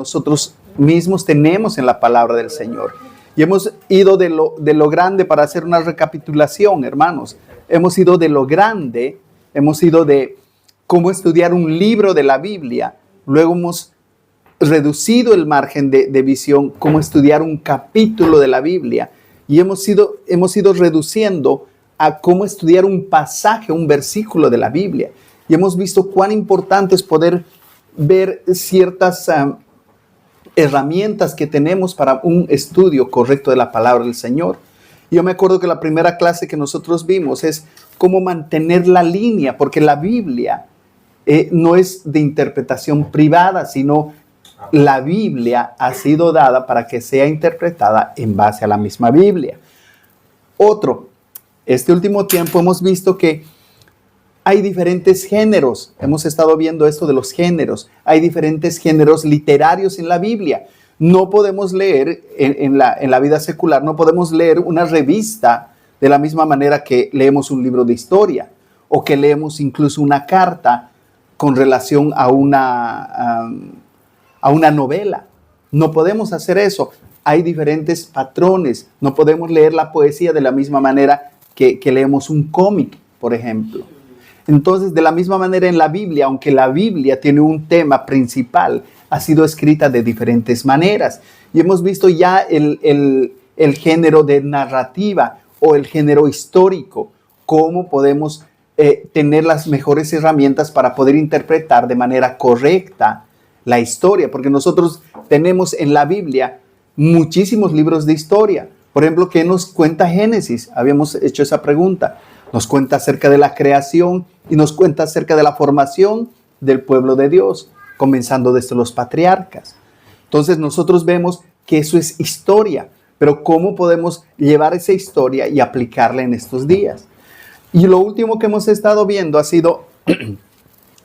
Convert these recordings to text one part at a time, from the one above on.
nosotros mismos tenemos en la palabra del Señor. Y hemos ido de lo grande, para hacer una recapitulación, hermanos. Hemos ido de lo grande, hemos ido de cómo estudiar un libro de la Biblia. Luego hemos reducido el margen de visión, cómo estudiar un capítulo de la Biblia. Y hemos ido reduciendo a cómo estudiar un pasaje, un versículo de la Biblia. Y hemos visto cuán importante es poder ver ciertas herramientas que tenemos para un estudio correcto de la palabra del Señor. Yo me acuerdo que la primera clase que nosotros vimos es cómo mantener la línea, porque la Biblia no es de interpretación privada, sino la Biblia ha sido dada para que sea interpretada en base a la misma Biblia. Este último tiempo hemos visto que hay diferentes géneros. Hemos estado viendo esto de los géneros. Hay diferentes géneros literarios en la Biblia. No podemos leer en la vida secular, no podemos leer una revista de la misma manera que leemos un libro de historia o que leemos incluso una carta con relación a una novela. No podemos hacer eso. Hay diferentes patrones. No podemos leer la poesía de la misma manera que leemos un cómic, por ejemplo. Entonces, de la misma manera en la Biblia, aunque la Biblia tiene un tema principal, ha sido escrita de diferentes maneras. Y hemos visto ya el género de narrativa o el género histórico, cómo podemos tener las mejores herramientas para poder interpretar de manera correcta la historia, porque nosotros tenemos en la Biblia muchísimos libros de historia. Por ejemplo, ¿qué nos cuenta Génesis? Habíamos hecho esa pregunta. Nos cuenta acerca de la creación y nos cuenta acerca de la formación del pueblo de Dios, comenzando desde los patriarcas. Entonces nosotros vemos que eso es historia, pero ¿cómo podemos llevar esa historia y aplicarla en estos días? Y lo último que hemos estado viendo ha sido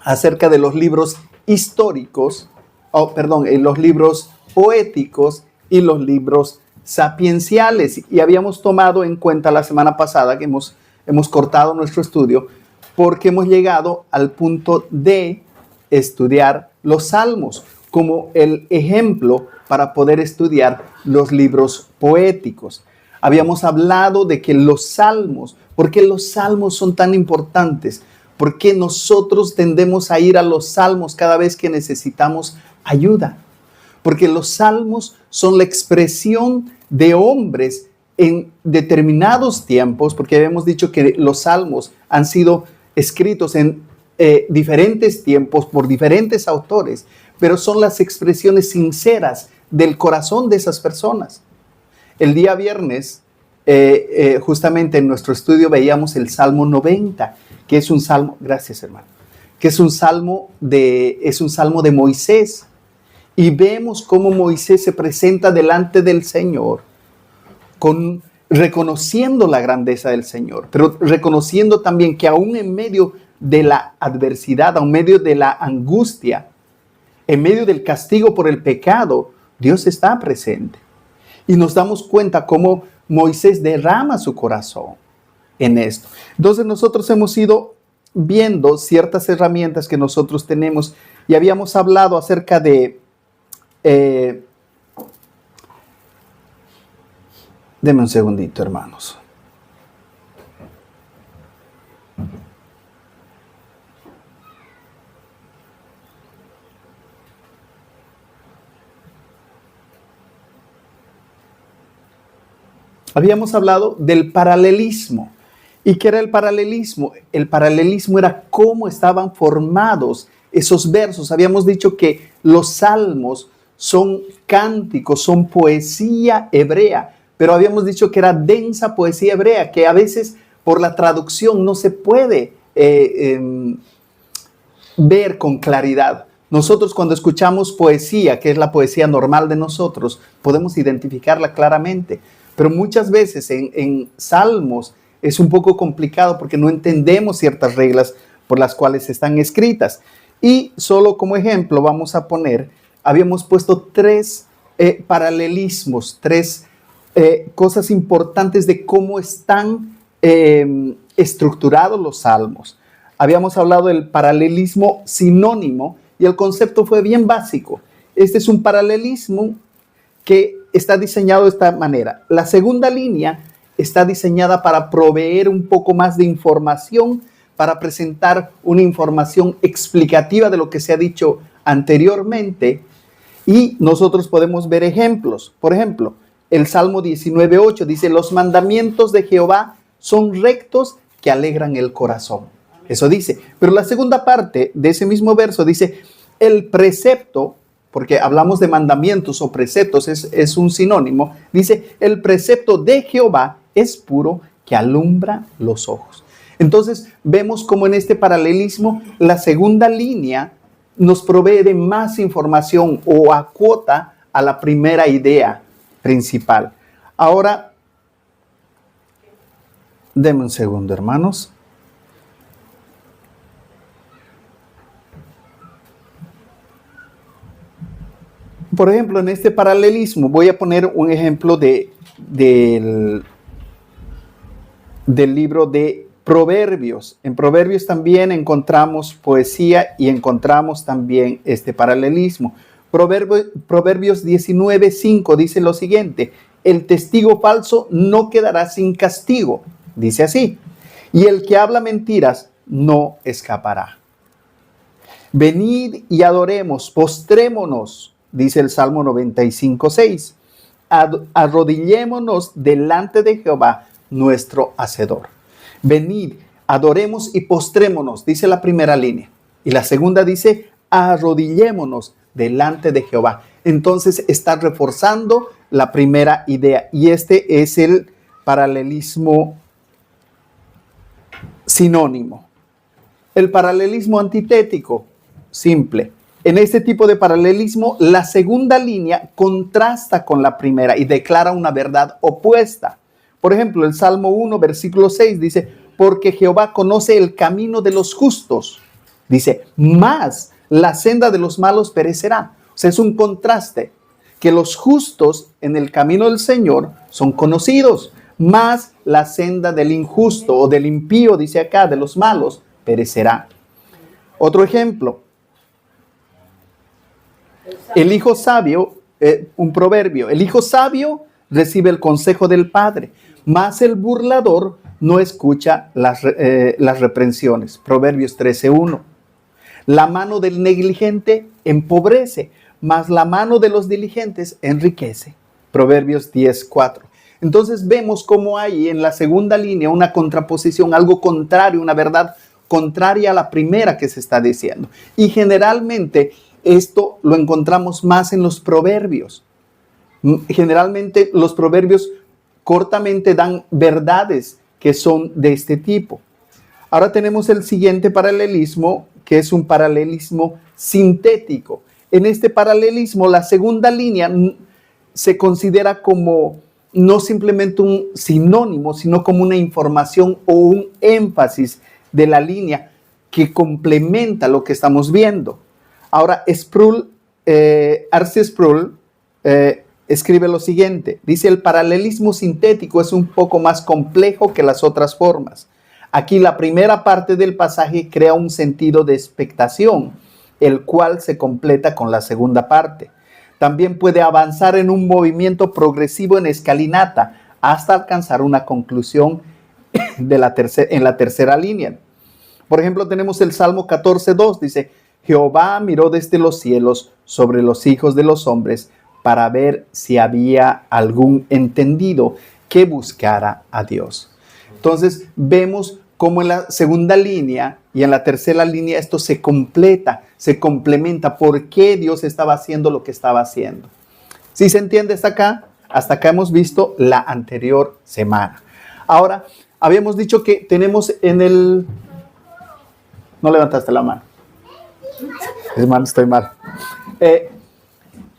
acerca de los libros históricos, los libros poéticos y los libros sapienciales. Y habíamos tomado en cuenta la semana pasada que hemos cortado nuestro estudio porque hemos llegado al punto de estudiar los salmos como el ejemplo para poder estudiar los libros poéticos. Habíamos hablado de que los salmos, ¿por qué los salmos son tan importantes? ¿Por qué nosotros tendemos a ir a los salmos cada vez que necesitamos ayuda? Porque los salmos son la expresión de hombres en determinados tiempos, porque habíamos dicho que los salmos han sido escritos en diferentes tiempos por diferentes autores, pero son las expresiones sinceras del corazón de esas personas. El día viernes, justamente en nuestro estudio veíamos el Salmo 90, que es un salmo, gracias hermano, que es un salmo de Moisés. Y vemos cómo Moisés se presenta delante del Señor reconociendo la grandeza del Señor, pero reconociendo también que aún en medio de la adversidad, aún en medio de la angustia, en medio del castigo por el pecado, Dios está presente. Y nos damos cuenta cómo Moisés derrama su corazón en esto. Entonces nosotros hemos ido viendo ciertas herramientas que nosotros tenemos y habíamos hablado acerca de Deme un segundito, hermanos. Habíamos hablado del paralelismo. ¿Y qué era el paralelismo? El paralelismo era cómo estaban formados esos versos. Habíamos dicho que los salmos son cánticos, son poesía hebrea, pero habíamos dicho que era densa poesía hebrea, que a veces por la traducción no se puede ver con claridad. Nosotros cuando escuchamos poesía, que es la poesía normal de nosotros, podemos identificarla claramente, pero muchas veces en salmos es un poco complicado porque no entendemos ciertas reglas por las cuales están escritas. Y solo como ejemplo vamos a poner, habíamos puesto tres paralelismos, tres cosas importantes de cómo están estructurados los salmos. Habíamos hablado del paralelismo sinónimo y el concepto fue bien básico. este es un paralelismo que está diseñado de esta manera. La segunda línea está diseñada para proveer un poco más de información, para presentar una información explicativa de lo que se ha dicho anteriormente, y nosotros podemos ver ejemplos. Por ejemplo, el Salmo 19:8 dice: los mandamientos de Jehová son rectos que alegran el corazón. Eso dice. Pero la segunda parte de ese mismo verso dice: el precepto, porque hablamos de mandamientos o preceptos, es un sinónimo, dice: el precepto de Jehová es puro que alumbra los ojos. Entonces vemos como en este paralelismo la segunda línea nos provee de más información o acota a la primera idea principal. Ahora, denme un segundo, hermanos. Por ejemplo, en este paralelismo voy a poner un ejemplo del libro de Proverbios. En Proverbios también encontramos poesía y encontramos también este paralelismo. Proverbios 19:5 dice lo siguiente: el testigo falso no quedará sin castigo, dice así, y el que habla mentiras no escapará. Venid y adoremos, postrémonos, dice el Salmo 95:6. Arrodillémonos delante de Jehová, nuestro Hacedor. Venid, adoremos y postrémonos, dice la primera línea. Y la segunda dice: arrodillémonos delante de Jehová. Entonces está reforzando la primera idea. Y este es el paralelismo sinónimo. El paralelismo antitético, simple. En este tipo de paralelismo, la segunda línea contrasta con la primera y declara una verdad opuesta. Por ejemplo, el Salmo 1, versículo 6 dice: porque Jehová conoce el camino de los justos. Dice: mas la senda de los malos perecerá. O sea, es un contraste, que los justos en el camino del Señor son conocidos, mas la senda del injusto o del impío, dice acá, de los malos, perecerá. Otro ejemplo, el hijo sabio, un proverbio: el hijo sabio recibe el consejo del padre, mas el burlador no escucha las reprensiones. Proverbios 13:1. La mano del negligente empobrece, mas la mano de los diligentes enriquece. Proverbios 10:4. Entonces vemos cómo hay en la segunda línea una contraposición, algo contrario, una verdad contraria a la primera que se está diciendo. Y generalmente esto lo encontramos más en los proverbios. Generalmente los proverbios cortamente dan verdades que son de este tipo. Ahora tenemos el siguiente paralelismo, que es un paralelismo sintético. En este paralelismo, la segunda línea se considera como no simplemente un sinónimo, sino como una información o un énfasis de la línea que complementa lo que estamos viendo. Ahora, R.C. Sproul escribe lo siguiente. Dice: el paralelismo sintético es un poco más complejo que las otras formas. Aquí la primera parte del pasaje crea un sentido de expectación, el cual se completa con la segunda parte. También puede avanzar en un movimiento progresivo en escalinata hasta alcanzar una conclusión en la tercera línea. Por ejemplo, tenemos el Salmo 14:2, dice: Jehová miró desde los cielos sobre los hijos de los hombres para ver si había algún entendido que buscara a Dios. Entonces vemos cómo en la segunda línea y en la tercera línea esto se completa, se complementa. ¿Por qué Dios estaba haciendo lo que estaba haciendo? ¿Sí se entiende hasta acá? Hasta acá hemos visto la anterior semana. Ahora, habíamos dicho que tenemos en el... No levantaste la mano. Hermano, estoy mal.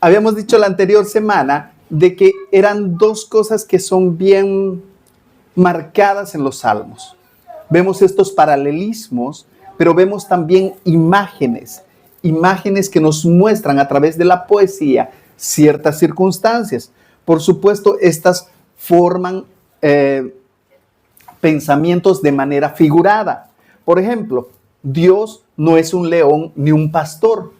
Habíamos dicho la anterior semana de que eran dos cosas que son bien marcadas en los salmos. Vemos estos paralelismos, pero vemos también imágenes que nos muestran a través de la poesía ciertas circunstancias. Por supuesto, estas forman pensamientos de manera figurada. Por ejemplo, Dios no es un león ni un pastor,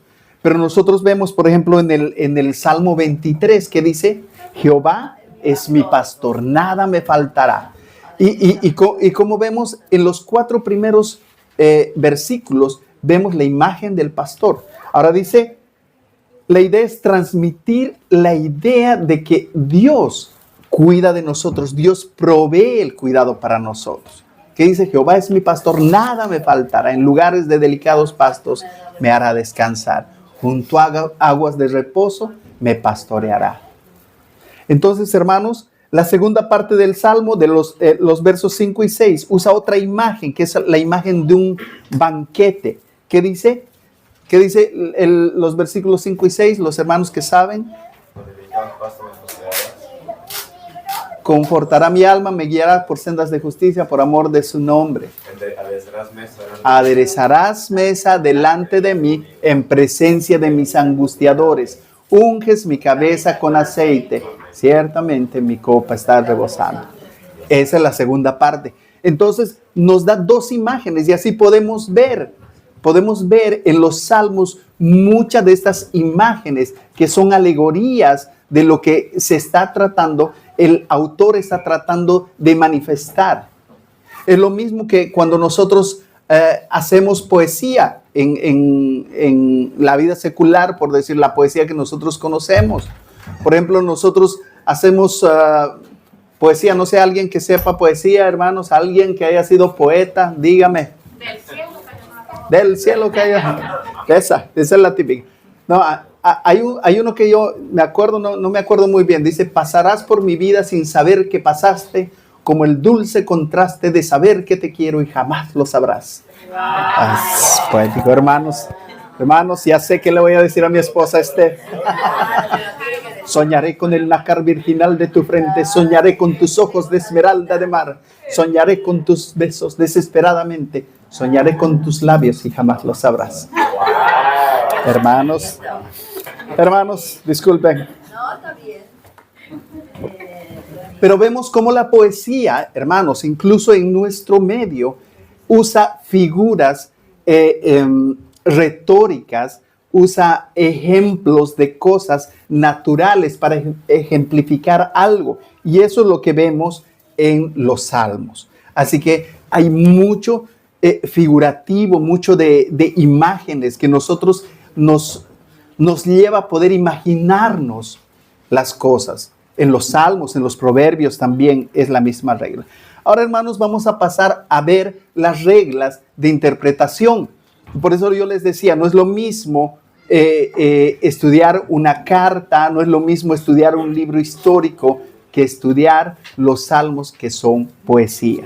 Pero nosotros vemos, por ejemplo, en el Salmo 23, que dice, Jehová es mi pastor, nada me faltará. Y como vemos en los 4 primeros versículos, vemos la imagen del pastor. Ahora dice, la idea es transmitir la idea de que Dios cuida de nosotros, Dios provee el cuidado para nosotros. Que dice, Jehová es mi pastor, nada me faltará, en lugares de delicados pastos me hará descansar, junto a aguas de reposo me pastoreará. Entonces, hermanos, la segunda parte del Salmo, de los versos 5 y 6, usa otra imagen, que es la imagen de un banquete. ¿Qué dice? ¿Qué dice los versículos 5 y 6? Los hermanos que saben. Confortará mi alma, me guiará por sendas de justicia, por amor de su nombre. Aderezarás mesa delante de mí, en presencia de mis angustiadores. Unges mi cabeza con aceite, ciertamente mi copa está rebosando. Esa es la segunda parte. Entonces nos da 2 imágenes y así podemos ver en los salmos muchas de estas imágenes que son alegorías de lo que se está tratando, el autor está tratando de manifestar. Es lo mismo que cuando nosotros hacemos poesía en la vida secular, por decir, la poesía que nosotros conocemos. Por ejemplo, nosotros hacemos poesía, no sé, alguien que sepa poesía, hermanos, alguien que haya sido poeta, dígame. Del cielo cayó. Esa es la típica. No, hay uno que yo me acuerdo, no me acuerdo muy bien. Dice, pasarás por mi vida sin saber que pasaste, como el dulce contraste de saber que te quiero y jamás lo sabrás. Es poético, hermanos. Hermanos, ya sé que le voy a decir a mi esposa soñaré con el nácar virginal de tu frente, soñaré con tus ojos de esmeralda de mar, soñaré con tus besos desesperadamente, soñaré con tus labios y jamás lo sabrás. Hermanos, disculpen. No, está bien. Pero vemos cómo la poesía, hermanos, incluso en nuestro medio, usa figuras retóricas, usa ejemplos de cosas naturales para ejemplificar algo. Y eso es lo que vemos en los salmos. Así que hay mucho figurativo, mucho de imágenes que nosotros nos lleva a poder imaginarnos las cosas. En los salmos, en los proverbios también es la misma regla. Ahora, hermanos, vamos a pasar a ver las reglas de interpretación. Por eso yo les decía, no es lo mismo estudiar una carta, no es lo mismo estudiar un libro histórico que estudiar los salmos, que son poesía.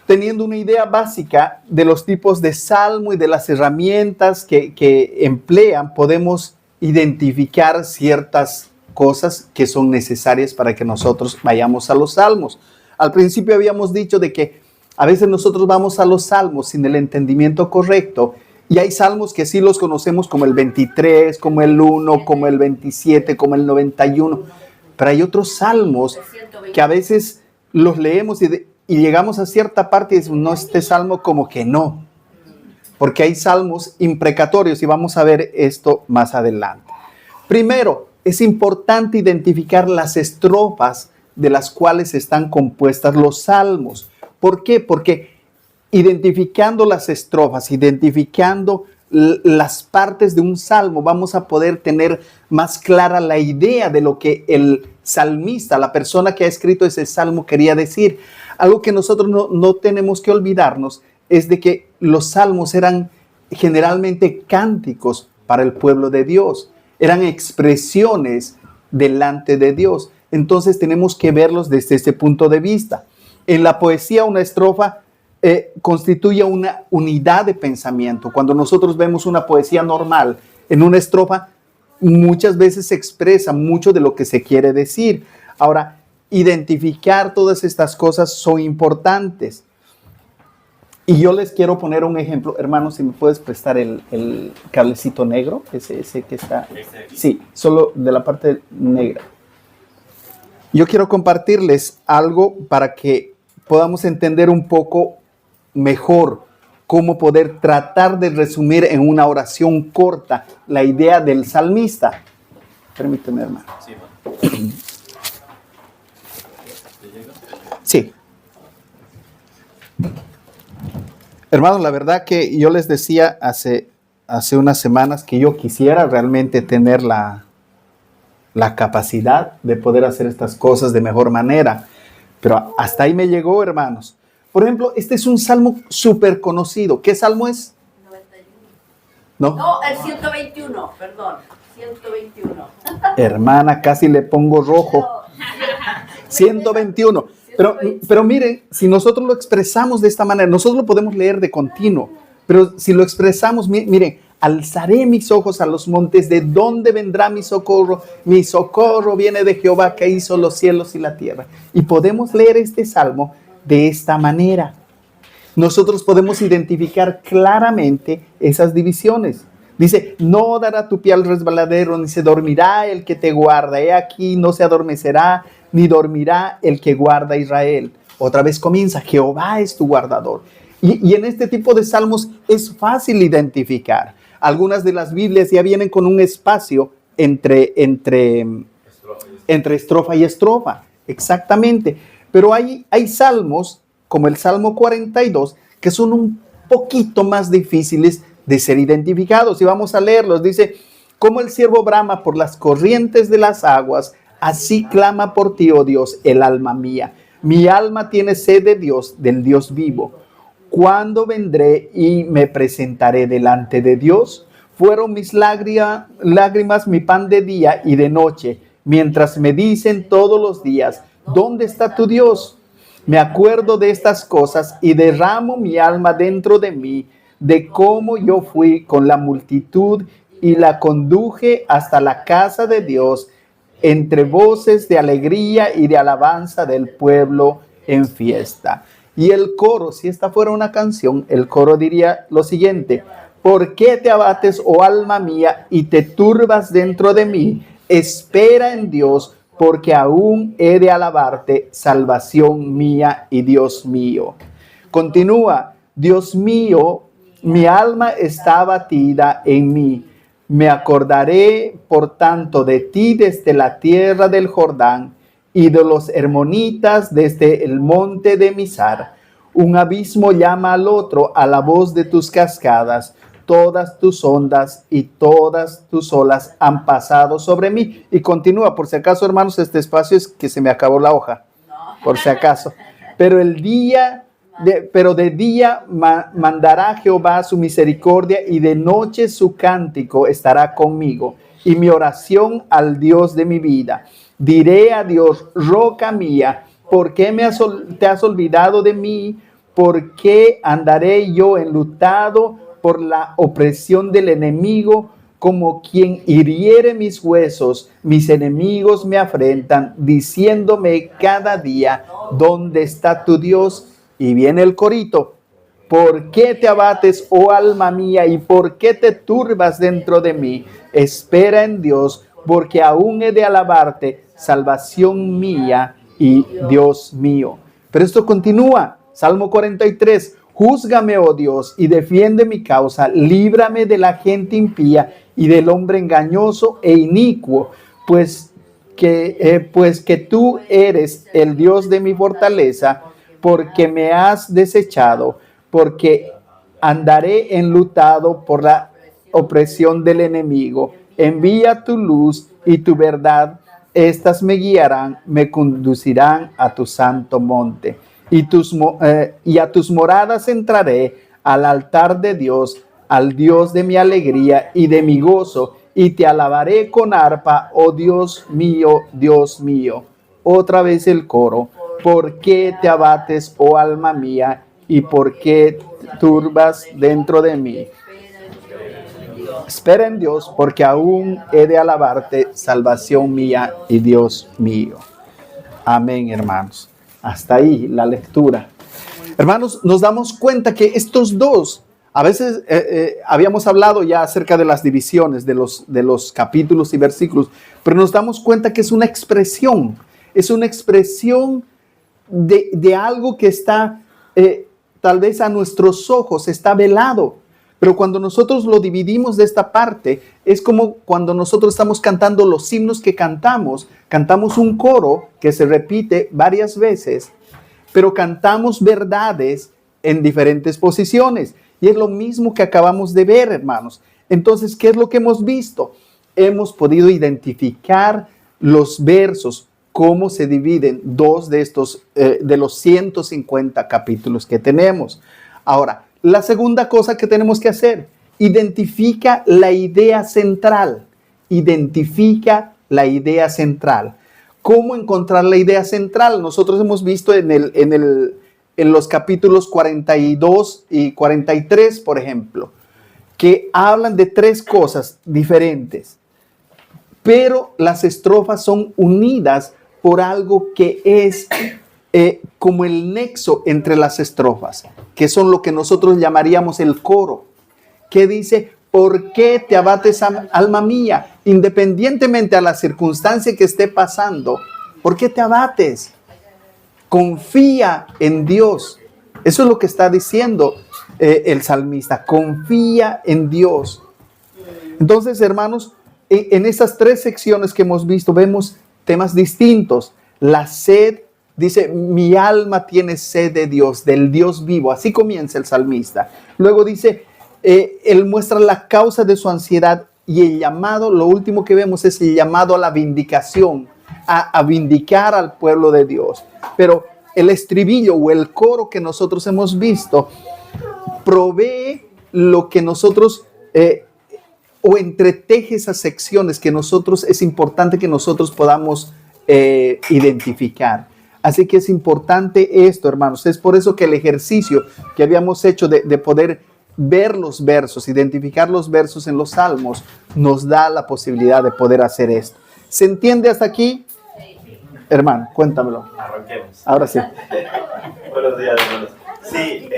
Teniendo una idea básica de los tipos de salmo y de las herramientas que emplean, podemos identificar ciertas cosas que son necesarias para que nosotros vayamos a los salmos. Al principio habíamos dicho de que a veces nosotros vamos a los salmos sin el entendimiento correcto, y hay salmos que sí los conocemos como el 23, como el 1, como el 27, como el 91, pero hay otros salmos que a veces los leemos y llegamos a cierta parte y decimos, no, este salmo como que no, porque hay salmos imprecatorios y vamos a ver esto más adelante. Primero, es importante identificar las estrofas de las cuales están compuestas los salmos. ¿Por qué? Porque identificando las estrofas, identificando las partes de un salmo, vamos a poder tener más clara la idea de lo que el salmista, la persona que ha escrito ese salmo, quería decir. Algo que nosotros no tenemos que olvidarnos es de que los salmos eran generalmente cánticos para el pueblo de Dios, eran expresiones delante de Dios. Entonces tenemos que verlos desde ese punto de vista. En la poesía, una estrofa constituye una unidad de pensamiento. Cuando nosotros vemos una poesía normal, en una estrofa muchas veces se expresa mucho de lo que se quiere decir. Ahora, identificar todas estas cosas son importantes. Y yo les quiero poner un ejemplo. Hermano, si me puedes prestar el cablecito negro, ese que está. Sí, solo de la parte negra. Yo quiero compartirles algo para que podamos entender un poco mejor cómo poder tratar de resumir en una oración corta la idea del salmista. Permíteme, hermano. Sí. Hermanos, la verdad que yo les decía hace unas semanas que yo quisiera realmente tener la capacidad de poder hacer estas cosas de mejor manera. Pero hasta ahí me llegó, hermanos. Por ejemplo, este es un salmo súper conocido. ¿Qué salmo es? 91. No, el 121, perdón. 121. Hermana, casi le pongo rojo. 121. Pero miren, si nosotros lo expresamos de esta manera, nosotros lo podemos leer de continuo, pero si lo expresamos, miren, alzaré mis ojos a los montes, ¿de dónde vendrá mi socorro? Mi socorro viene de Jehová, que hizo los cielos y la tierra. Y podemos leer este salmo de esta manera. Nosotros podemos identificar claramente esas divisiones. Dice, no dará tu pie al resbaladero, ni se dormirá el que te guarda. He aquí, no se adormecerá, ni dormirá el que guarda a Israel. Otra vez comienza, Jehová es tu guardador. Y en este tipo de salmos es fácil identificar. Algunas de las Biblias ya vienen con un espacio entre estrofa y estrofa. Exactamente. Pero hay salmos, como el Salmo 42, que son un poquito más difíciles de ser identificados. Y vamos a leerlos. Dice, como el ciervo brama por las corrientes de las aguas, así clama por ti, oh Dios, el alma mía. Mi alma tiene sed de Dios, del Dios vivo. ¿Cuándo vendré y me presentaré delante de Dios? Fueron mis lágrimas mi pan de día y de noche, mientras me dicen todos los días, ¿dónde está tu Dios? Me acuerdo de estas cosas y derramo mi alma dentro de mí, de cómo yo fui con la multitud y la conduje hasta la casa de Dios, entre voces de alegría y de alabanza del pueblo en fiesta. Y el coro, si esta fuera una canción, el coro diría lo siguiente: ¿por qué te abates, oh alma mía, y te turbas dentro de mí? Espera en Dios, porque aún he de alabarte, salvación mía y Dios mío. Continúa, Dios mío, mi alma está abatida en mí. Me acordaré, por tanto, de ti desde la tierra del Jordán y de los hermonitas desde el monte de Mizar. Un abismo llama al otro a la voz de tus cascadas. Todas tus ondas y todas tus olas han pasado sobre mí. Y continúa, por si acaso, hermanos, este espacio es que se me acabó la hoja, por si acaso. Pero de día mandará Jehová su misericordia y de noche su cántico estará conmigo y mi oración al Dios de mi vida. Diré a Dios, roca mía, ¿por qué te has olvidado de mí? ¿Por qué andaré yo enlutado por la opresión del enemigo? Como quien hiriere mis huesos, mis enemigos me afrentan, diciéndome cada día, ¿dónde está tu Dios? Y viene el corito. ¿Por qué te abates, oh alma mía, y por qué te turbas dentro de mí? Espera en Dios, porque aún he de alabarte, salvación mía y Dios mío. Pero esto continúa. Salmo 43. Júzgame, oh Dios, y defiende mi causa. Líbrame de la gente impía y del hombre engañoso e inicuo, pues que tú eres el Dios de mi fortaleza, porque me has desechado, porque andaré enlutado por la opresión del enemigo. Envía tu luz y tu verdad, estas me guiarán, me conducirán a tu santo monte. Y a tus moradas entraré, al altar de Dios, al Dios de mi alegría y de mi gozo, y te alabaré con arpa, oh Dios mío, Dios mío. Otra vez el coro. ¿Por qué te abates, oh alma mía, y por qué turbas dentro de mí? Espera en Dios, porque aún he de alabarte, salvación mía y Dios mío. Amén, hermanos. Hasta ahí la lectura. Hermanos, nos damos cuenta que estos dos, a veces habíamos hablado ya acerca de las divisiones de los capítulos y versículos, pero nos damos cuenta que es una expresión de algo que está tal vez a nuestros ojos está velado. Pero cuando nosotros lo dividimos de esta parte, es como cuando nosotros estamos cantando los himnos que cantamos un coro que se repite varias veces, pero cantamos verdades en diferentes posiciones. Y es lo mismo que acabamos de ver, hermanos. Entonces, ¿qué es lo que hemos visto? Hemos podido identificar los versos, cómo se dividen dos de estos, de los 150 capítulos que tenemos. Ahora, la segunda cosa que tenemos que hacer, identifica la idea central. Identifica la idea central. ¿Cómo encontrar la idea central? Nosotros hemos visto en los capítulos 42 y 43, por ejemplo, que hablan de tres cosas diferentes, pero las estrofas son unidas por algo que es como el nexo entre las estrofas, que son lo que nosotros llamaríamos el coro, que dice: ¿por qué te abates, alma mía? Independientemente a la circunstancia que esté pasando, ¿por qué te abates? Confía en Dios. Eso es lo que está diciendo el salmista. Confía en Dios. Entonces, hermanos, en estas tres secciones que hemos visto, vemos temas distintos. La sed, dice: mi alma tiene sed de Dios, del Dios vivo. Así comienza el salmista. Luego dice, él muestra la causa de su ansiedad y el llamado. Lo último que vemos es el llamado a la vindicación, a vindicar al pueblo de Dios. Pero el estribillo o el coro que nosotros hemos visto provee lo que nosotros o entreteje esas secciones que nosotros es importante que nosotros podamos identificar. Así que es importante esto, hermanos. Es por eso que el ejercicio que habíamos hecho de poder ver los versos, identificar los versos en los salmos, nos da la posibilidad de poder hacer esto. ¿Se entiende hasta aquí? Hermano, cuéntamelo. Arranquemos. Ahora sí. Buenos días, hermanos. Sí,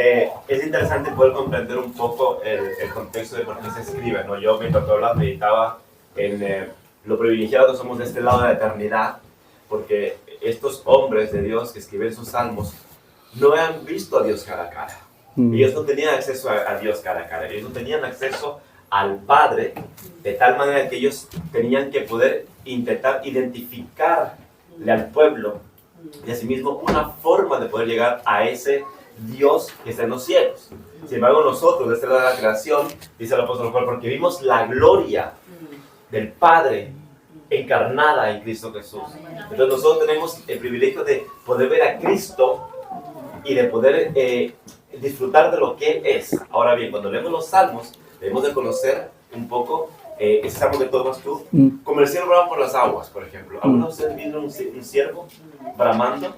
es interesante poder comprender un poco el contexto de por qué se escribe, ¿no? Yo, mientras tú hablas, meditaba en lo privilegiados que somos de este lado de la eternidad, porque estos hombres de Dios que escriben sus salmos no han visto a Dios cara a cara. Ellos no tenían acceso a Dios cara a cara. Ellos no tenían acceso al Padre, de tal manera que ellos tenían que poder intentar identificarle al pueblo y asimismo una forma de poder llegar a ese Dios que está en los cielos. Sin embargo, nosotros, de este lado de la creación, dice el apóstol Juan, porque vimos la gloria del Padre encarnada en Cristo Jesús. Entonces nosotros tenemos el privilegio de poder ver a Cristo y de poder disfrutar de lo que Él es. Ahora bien, cuando leemos los salmos, debemos de conocer un poco ese salmo que tomas tú, como el ciervo brama por las aguas, por ejemplo. ¿Alguno de ustedes vieron un ciervo bramando?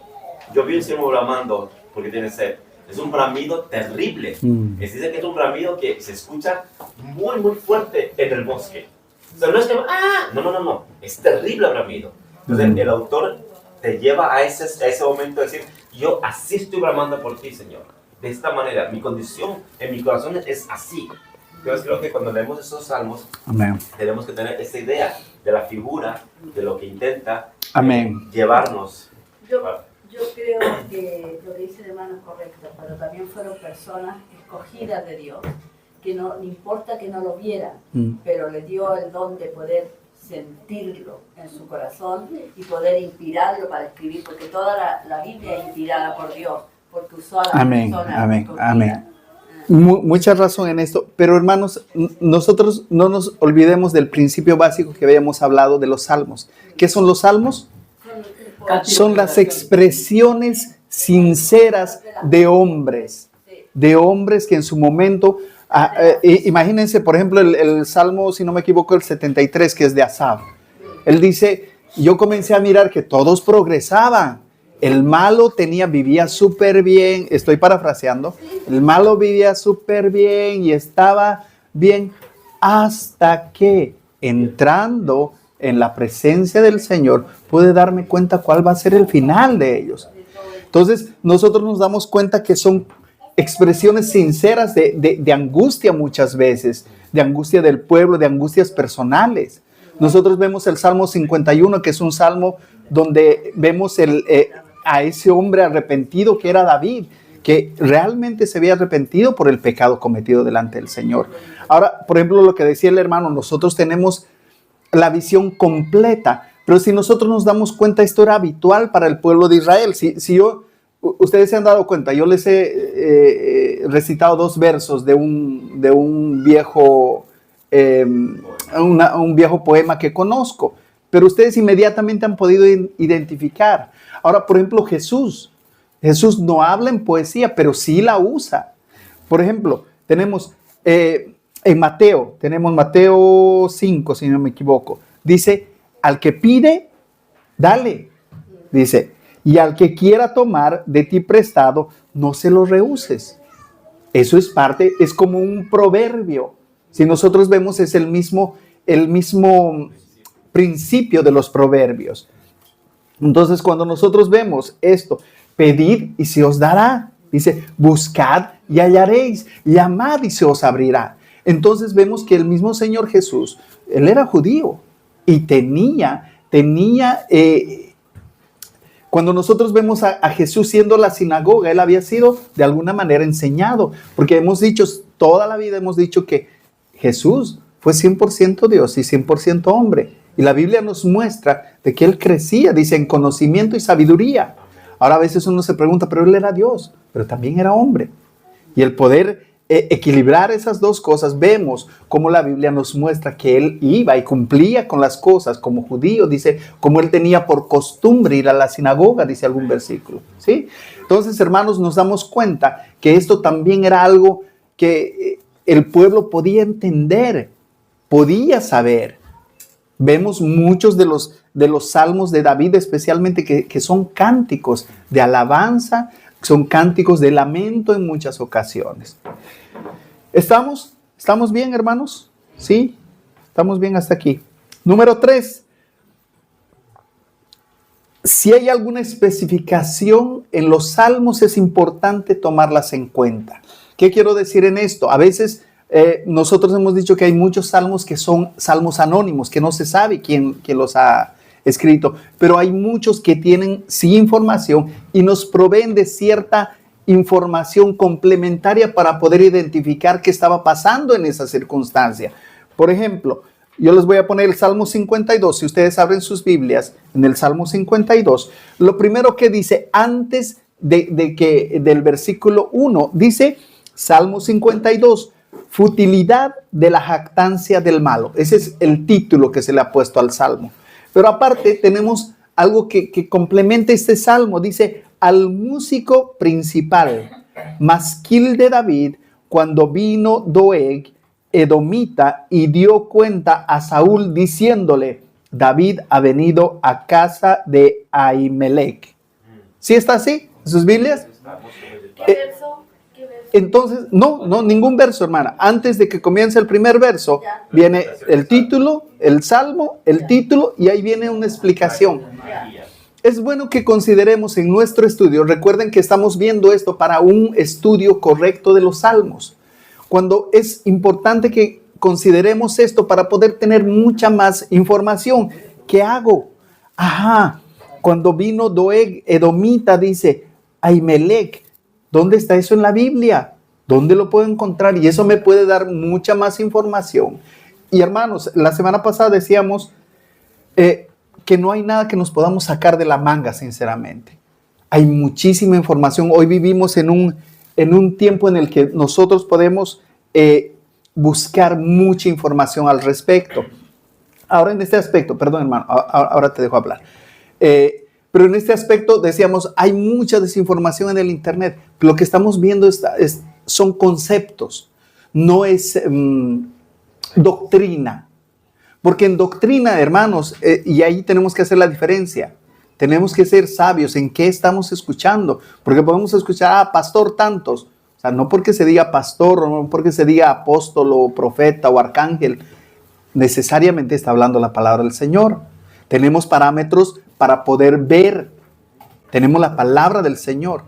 Yo vi un ciervo bramando porque tiene sed. Es un bramido terrible. Se dice que es un bramido que se escucha muy, muy fuerte en el bosque. O sea, no es que, no. Es terrible bramido. Entonces, el autor te lleva a ese momento de decir, yo así estoy bramando por ti, Señor. De esta manera, mi condición en mi corazón es así. Entonces, creo que cuando leemos esos salmos, Amén, tenemos que tener esa idea de la figura, de lo que intenta llevarnos. Yo creo que lo que dice el hermano es correcto, pero también fueron personas escogidas de Dios, que no importa que no lo vieran, pero le dio el don de poder sentirlo en su corazón y poder inspirarlo para escribir, porque toda la Biblia es inspirada por Dios, porque usó a la persona. Amén. Mucha razón en esto, pero hermanos, nosotros no nos olvidemos del principio básico que habíamos hablado de los salmos. ¿Qué son los salmos? Son las expresiones sinceras de hombres que en su momento, imagínense, por ejemplo, el Salmo, si no me equivoco, el 73, que es de Asaf. Él dice, yo comencé a mirar que todos progresaban. El malo vivía súper bien, estoy parafraseando, el malo vivía súper bien y estaba bien hasta que entrando en la presencia del Señor, pude darme cuenta cuál va a ser el final de ellos. Entonces, nosotros nos damos cuenta que son expresiones sinceras de angustia muchas veces, de angustia del pueblo, de angustias personales. Nosotros vemos el Salmo 51, que es un salmo donde vemos a ese hombre arrepentido que era David, que realmente se había arrepentido por el pecado cometido delante del Señor. Ahora, por ejemplo, lo que decía el hermano, nosotros tenemos la visión completa, pero si nosotros nos damos cuenta, esto era habitual para el pueblo de Israel. Ustedes se han dado cuenta, yo les he recitado 2 versos de un viejo poema que conozco, pero ustedes inmediatamente han podido identificar. Ahora, por ejemplo, Jesús no habla en poesía, pero sí la usa. Por ejemplo, tenemos en Mateo 5, si no me equivoco, dice, al que pide, dale. Dice, y al que quiera tomar de ti prestado, no se lo rehuses. Eso es como un proverbio. Si nosotros vemos, es el mismo principio de los proverbios. Entonces, cuando nosotros vemos esto, pedid y se os dará. Dice, buscad y hallaréis, llamad y se os abrirá. Entonces vemos que el mismo Señor Jesús, Él era judío y tenía cuando nosotros vemos a Jesús siendo la sinagoga, Él había sido de alguna manera enseñado, porque toda la vida hemos dicho que Jesús fue 100% Dios y 100% hombre. Y la Biblia nos muestra de que Él crecía, dice, en conocimiento y sabiduría. Ahora a veces uno se pregunta, pero Él era Dios, pero también era hombre. Y el poder equilibrar esas dos cosas, vemos cómo la Biblia nos muestra que Él iba y cumplía con las cosas como judío, dice, como Él tenía por costumbre ir a la sinagoga, dice algún versículo, ¿sí? Entonces, hermanos, nos damos cuenta que esto también era algo que el pueblo podía entender, podía saber. Vemos muchos de los salmos de David, especialmente que son cánticos de alabanza, son cánticos de lamento en muchas ocasiones. ¿Estamos bien, hermanos? ¿Sí? ¿Estamos bien hasta aquí? Número 3. Si hay alguna especificación en los salmos, es importante tomarlas en cuenta. ¿Qué quiero decir en esto? A veces nosotros hemos dicho que hay muchos salmos que son salmos anónimos, que no se sabe quién los ha escrito, pero hay muchos que tienen sí información y nos proveen de cierta información complementaria para poder identificar qué estaba pasando en esa circunstancia. Por ejemplo, yo les voy a poner el Salmo 52. Si ustedes abren sus Biblias, en el Salmo 52, lo primero que dice antes del versículo 1, dice Salmo 52, futilidad de la jactancia del malo. Ese es el título que se le ha puesto al Salmo. Pero aparte tenemos algo que complementa este Salmo. Dice, al músico principal, masquil de David, cuando vino Doeg, edomita, y dio cuenta a Saúl diciéndole, David ha venido a casa de Ahimelech. ¿Sí está así en sus Biblias? ¿Qué verso? Entonces, no, ningún verso, hermana. Antes de que comience el primer verso, viene el título, el salmo, el título, y ahí viene una explicación. Es bueno que consideremos en nuestro estudio, recuerden que estamos viendo esto para un estudio correcto de los salmos. Cuando es importante que consideremos esto para poder tener mucha más información. ¿Qué hago? Cuando vino Doeg, edomita, dice, Ahimelech. ¿Dónde está eso en la Biblia? ¿Dónde lo puedo encontrar? Y eso me puede dar mucha más información. Y hermanos, la semana pasada decíamos que no hay nada que nos podamos sacar de la manga, sinceramente. Hay muchísima información. Hoy vivimos en un tiempo en el que nosotros podemos buscar mucha información al respecto. Ahora en este aspecto, perdón hermano, ahora te dejo hablar. Pero en este aspecto decíamos, hay mucha desinformación en el internet. Lo que estamos viendo son conceptos, no es doctrina. Porque en doctrina, hermanos, y ahí tenemos que hacer la diferencia. Tenemos que ser sabios en qué estamos escuchando. Porque podemos escuchar, pastor tantos. O sea, no porque se diga pastor, o no porque se diga apóstol, o profeta, o arcángel. Necesariamente está hablando la palabra del Señor. Tenemos parámetros para poder ver. Tenemos la palabra del Señor.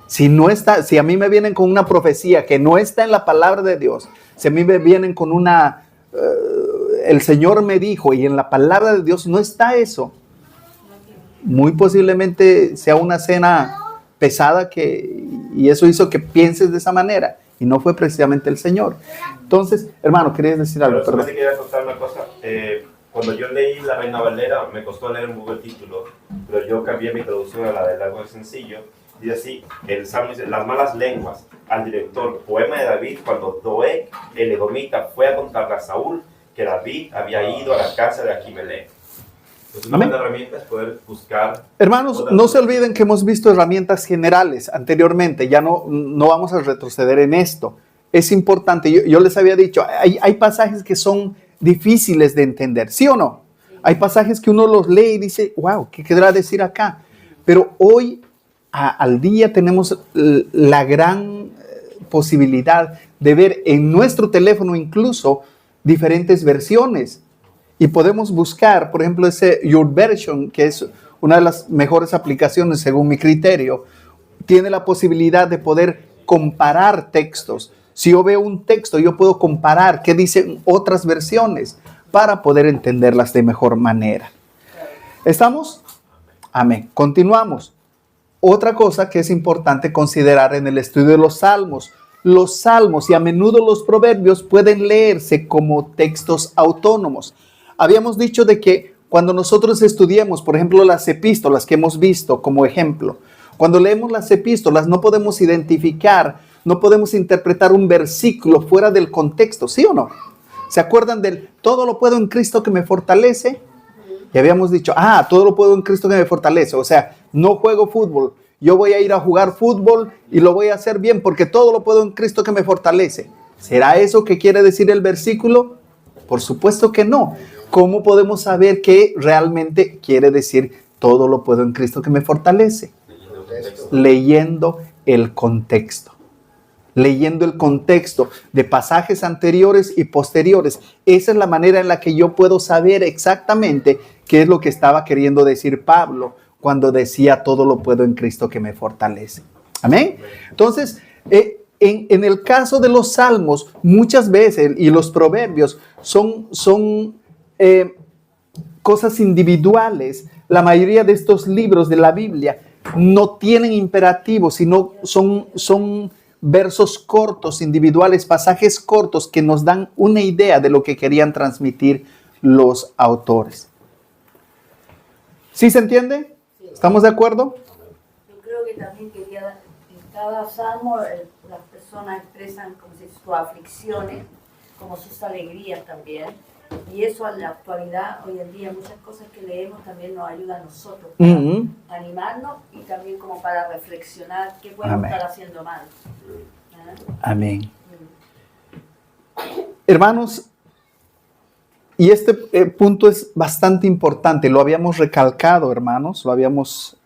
Si a mí me vienen con una profecía que no está en la palabra de Dios, si a mí me vienen con el Señor me dijo y en la palabra de Dios no está eso, muy posiblemente sea una cena pesada y eso hizo que pienses de esa manera y no fue precisamente el Señor. Entonces, hermano, ¿querías decir algo? Pero solamente quería contar una cosa. Cuando yo leí La Reina Valera, me costó leer un poco el título, pero yo cambié mi traducción a la del algo sencillo. Dice así, el Salmo dice, las malas lenguas al director, poema de David, cuando Doeg, el edomita, fue a contarle a Saúl que David había ido a la casa de Ahimelech. Entonces, una buena herramienta es poder buscar... Hermanos, no se olviden que hemos visto herramientas generales anteriormente, ya no vamos a retroceder en esto. Es importante, yo les había dicho, hay pasajes que son difíciles de entender, ¿sí o no? Hay pasajes que uno los lee y dice, wow, ¿qué querrá decir acá? Pero hoy, al día, tenemos la gran posibilidad de ver en nuestro teléfono incluso diferentes versiones. Y podemos buscar, por ejemplo, ese YouVersion, que es una de las mejores aplicaciones según mi criterio, tiene la posibilidad de poder comparar textos. Si yo veo un texto, yo puedo comparar qué dicen otras versiones para poder entenderlas de mejor manera. ¿Estamos? Amén. Continuamos. Otra cosa que es importante considerar en el estudio de los salmos y a menudo los proverbios pueden leerse como textos autónomos. Habíamos dicho de que cuando nosotros estudiemos, por ejemplo, las epístolas que hemos visto como ejemplo, cuando leemos las epístolas no podemos identificar, no podemos interpretar un versículo fuera del contexto, ¿sí o no? ¿Se acuerdan del todo lo puedo en Cristo que me fortalece? Y habíamos dicho, todo lo puedo en Cristo que me fortalece. O sea, no juego fútbol, yo voy a ir a jugar fútbol y lo voy a hacer bien porque todo lo puedo en Cristo que me fortalece. ¿Será eso que quiere decir el versículo? Por supuesto que no. ¿Cómo podemos saber qué realmente quiere decir todo lo puedo en Cristo que me fortalece? Leyendo el contexto. Leyendo el contexto de pasajes anteriores y posteriores. Esa es la manera en la que yo puedo saber exactamente qué es lo que estaba queriendo decir Pablo cuando decía todo lo puedo en Cristo que me fortalece. Amén. Entonces, en el caso de los salmos, muchas veces, y los proverbios, son cosas individuales. La mayoría de estos libros de la Biblia no tienen imperativos, sino son versos cortos, individuales, pasajes cortos que nos dan una idea de lo que querían transmitir los autores. ¿Sí se entiende? Sí. ¿Estamos de acuerdo? Yo creo que también en cada salmo las personas expresan como si sus aflicciones, como sus alegrías también. Y eso en la actualidad, hoy en día, muchas cosas que leemos también nos ayuda a nosotros para animarnos y también como para reflexionar qué podemos estar haciendo mal. Amén. Hermanos, y este punto es bastante importante, lo habíamos recalcado, hermanos, lo habíamos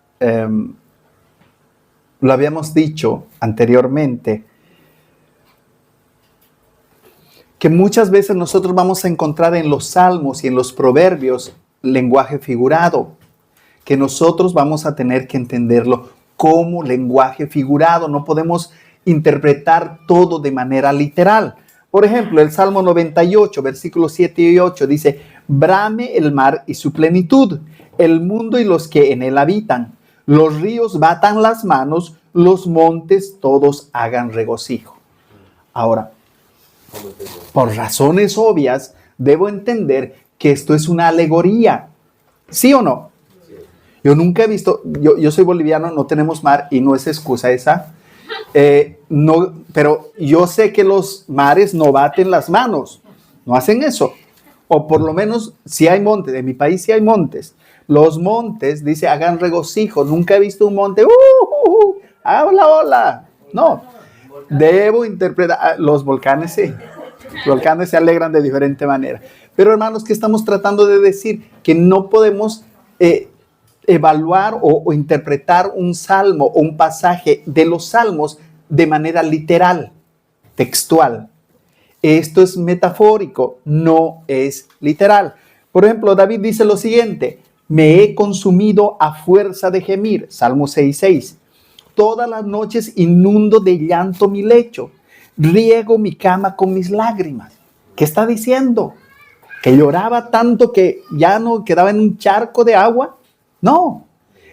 dicho anteriormente, que muchas veces nosotros vamos a encontrar en los salmos y en los proverbios lenguaje figurado, que nosotros vamos a tener que entenderlo como lenguaje figurado. No podemos interpretar todo de manera literal. Por ejemplo, el Salmo 98, versículos 7 y 8 dice: brame el mar y su plenitud, el mundo y los que en él habitan. Los ríos batan las manos, los montes todos hagan regocijo. Ahora, por razones obvias, debo entender que esto es una alegoría. ¿Sí o no? Yo nunca he visto, yo soy boliviano, no tenemos mar y no es excusa esa. No, pero yo sé que los mares no baten las manos, no hacen eso. O por lo menos si hay montes, en mi país sí hay montes. Los montes, dice, hagan regocijo. Nunca he visto un monte, hola, hola. No, debo interpretar, los volcanes sí. Los volcanes se alegran de diferente manera. Pero hermanos, ¿qué estamos tratando de decir? Que no podemos evaluar o interpretar un salmo o un pasaje de los salmos de manera literal, textual. Esto es metafórico, no es literal. Por ejemplo, David dice lo siguiente: me he consumido a fuerza de gemir, Salmo 6:6. Todas las noches inundo de llanto mi lecho, riego mi cama con mis lágrimas. ¿Qué está diciendo? ¿Que lloraba tanto que ya no quedaba en un charco de agua? No,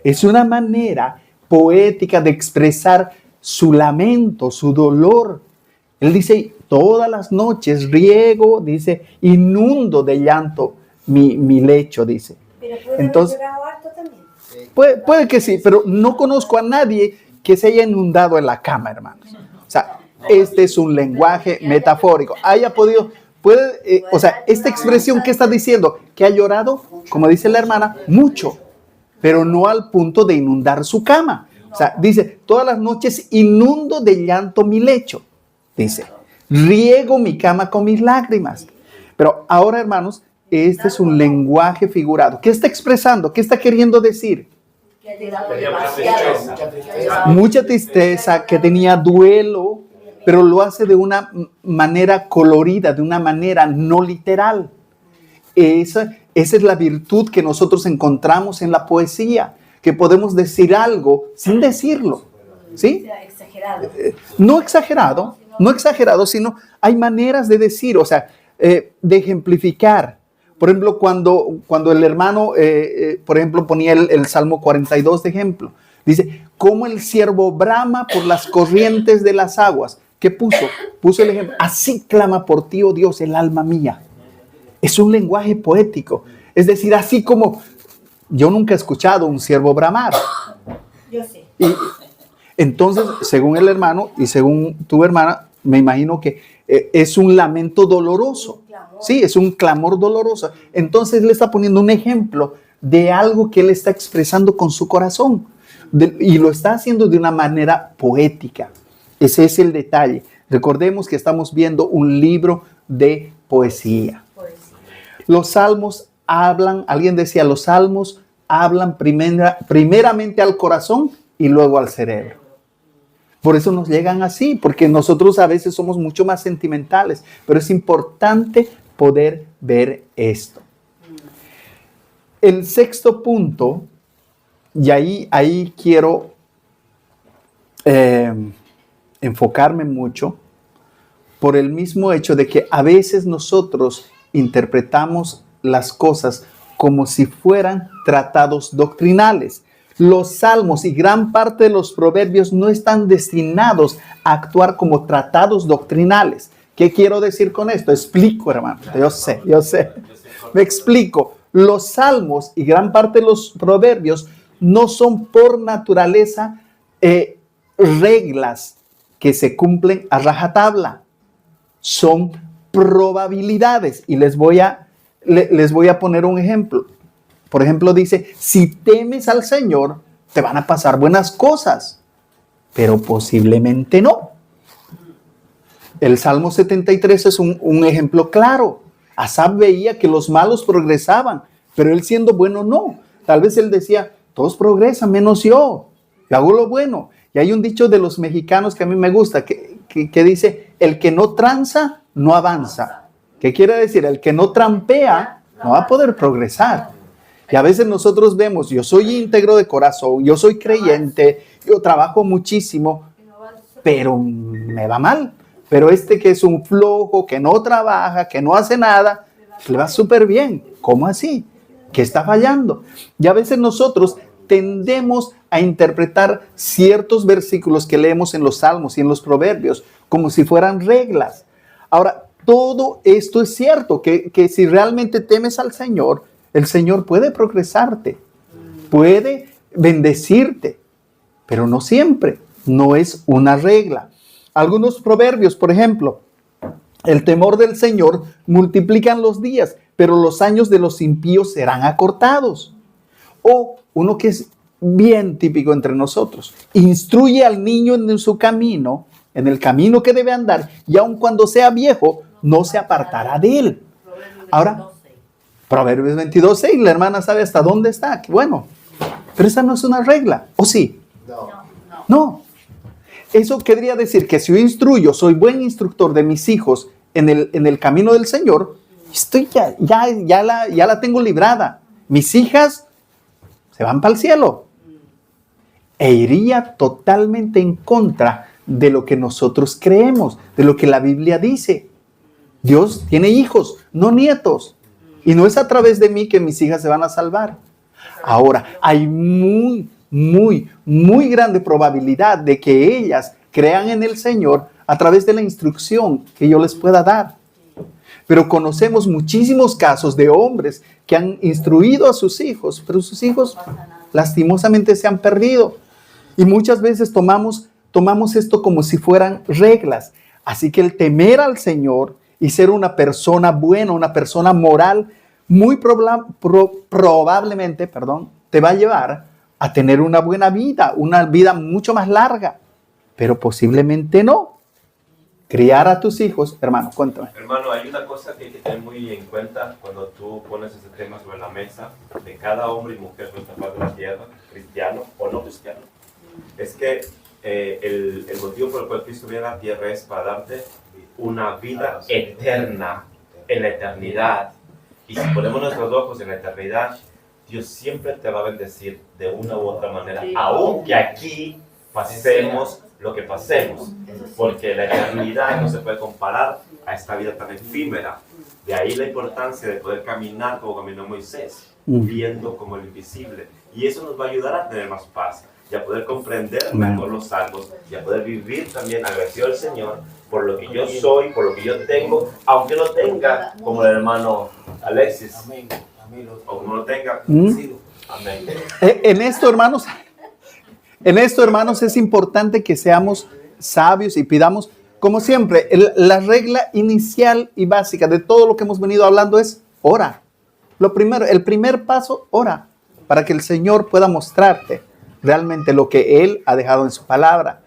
es una manera poética de expresar su lamento, su dolor. Él dice, todas las noches riego, dice, inundo de llanto mi lecho, dice. Pero puede Entonces, haber llorado harto también. puede que sí, pero no conozco a nadie que se haya inundado en la cama, hermanos. O sea, este es un lenguaje metafórico. Haya podido, o sea, esta expresión que está diciendo, que ha llorado, como dice la hermana, mucho, pero no al punto de inundar su cama. O sea, dice, todas las noches inundo de llanto mi lecho. Dice, riego mi cama con mis lágrimas. Pero ahora, hermanos, este es un lenguaje figurado. ¿Qué está expresando? ¿Qué está queriendo decir? Que ha llegado demasiado. Mucha tristeza, que tenía duelo, pero lo hace de una manera colorida, de una manera no literal. Esa es la virtud que nosotros encontramos en la poesía, que podemos decir algo sin decirlo, ¿sí? Exagerado. No exagerado, sino hay maneras de decir, o sea, de ejemplificar. Por ejemplo, cuando el hermano, por ejemplo, ponía el Salmo 42 de ejemplo, dice, como el ciervo brama por las corrientes de las aguas. ¿Qué puso? Puso el ejemplo, así clama por ti, oh Dios, el alma mía. Es un lenguaje poético. Es decir, así como yo nunca he escuchado un ciervo bramar. Yo sí. Y entonces, según el hermano y según tu hermana, me imagino que es un lamento doloroso. Sí, es un clamor doloroso. Entonces le está poniendo un ejemplo de algo que él está expresando con su corazón. Y lo está haciendo de una manera poética. Ese es el detalle. Recordemos que estamos viendo un libro de poesía. Los salmos hablan, alguien decía, los salmos hablan primeramente al corazón y luego al cerebro. Por eso nos llegan así, porque nosotros a veces somos mucho más sentimentales, pero es importante poder ver esto. El sexto punto, y ahí quiero enfocarme mucho, por el mismo hecho de que a veces nosotros interpretamos las cosas como si fueran tratados doctrinales. Los salmos y gran parte de los proverbios no están destinados a actuar como tratados doctrinales. ¿Qué quiero decir con esto? Explico, hermano. Yo sé. Me explico. Los salmos y gran parte de los proverbios no son por naturaleza reglas que se cumplen a rajatabla. Son probabilidades. Y les voy a poner un ejemplo. Por ejemplo, dice, si temes al Señor, te van a pasar buenas cosas, pero posiblemente no. El Salmo 73 es un ejemplo claro. Asaf veía que los malos progresaban, pero él siendo bueno no. Tal vez él decía, todos progresan menos yo hago lo bueno. Y hay un dicho de los mexicanos que a mí me gusta, que dice, el que no tranza, no avanza. ¿Qué quiere decir? El que no trampea, no va a poder progresar. Y a veces nosotros vemos, yo soy íntegro de corazón, yo soy creyente, yo trabajo muchísimo, pero me va mal. Pero este que es un flojo, que no trabaja, que no hace nada, le va súper bien. ¿Cómo así? ¿Qué está fallando? Y a veces nosotros tendemos a interpretar ciertos versículos que leemos en los salmos y en los proverbios como si fueran reglas. Ahora, todo esto es cierto, que si realmente temes al Señor, el Señor puede progresarte, puede bendecirte, pero no siempre, no es una regla. Algunos proverbios, por ejemplo, el temor del Señor multiplican los días, pero los años de los impíos serán acortados. O uno que es bien típico entre nosotros, instruye al niño en su camino, en el camino que debe andar, y aun cuando sea viejo, no se apartará de él. Ahora, Proverbios 22:6, la hermana sabe hasta dónde está. Bueno, pero esa no es una regla, ¿o sí? No. Eso querría decir que si yo instruyo, soy buen instructor de mis hijos en el camino del Señor, estoy ya la tengo librada. Mis hijas se van para el cielo. E iría totalmente en contra de lo que nosotros creemos, de lo que la Biblia dice. Dios tiene hijos, no nietos. Y no es a través de mí que mis hijas se van a salvar. Ahora, hay muy, muy grande probabilidad de que ellas crean en el Señor a través de la instrucción que yo les pueda dar. Pero conocemos muchísimos casos de hombres que han instruido a sus hijos, pero sus hijos lastimosamente se han perdido. Y muchas veces tomamos esto como si fueran reglas. Así que el temer al Señor y ser una persona buena, una persona moral, muy probablemente, te va a llevar a tener una buena vida, una vida mucho más larga, pero posiblemente no. Criar a tus hijos, hermano, cuéntame. Hermano, hay una cosa que hay que tener muy en cuenta cuando tú pones este tema sobre la mesa de cada hombre y mujer de esta faz de la tierra, cristiano o no cristiano. Es que el motivo por el cual Cristo viene a la tierra es para darte una vida eterna, en la eternidad. Y si ponemos nuestros ojos en la eternidad, Dios siempre te va a bendecir de una u otra manera, aunque aquí pasemos lo que pasemos, porque la eternidad no se puede comparar a esta vida tan efímera. De ahí la importancia de poder caminar como caminó Moisés, viendo como el invisible. Y eso nos va a ayudar a tener más paz y a poder comprender mejor los salmos y a poder vivir también agradecido al Señor por lo que yo soy, por lo que yo tengo, aunque no tenga como el hermano Alexis, o como no tenga. Amén. En esto, hermanos, es importante que seamos sabios y pidamos, como siempre, la regla inicial y básica de todo lo que hemos venido hablando es ora. Lo primero, el primer paso, ora, para que el Señor pueda mostrarte realmente lo que Él ha dejado en su palabra.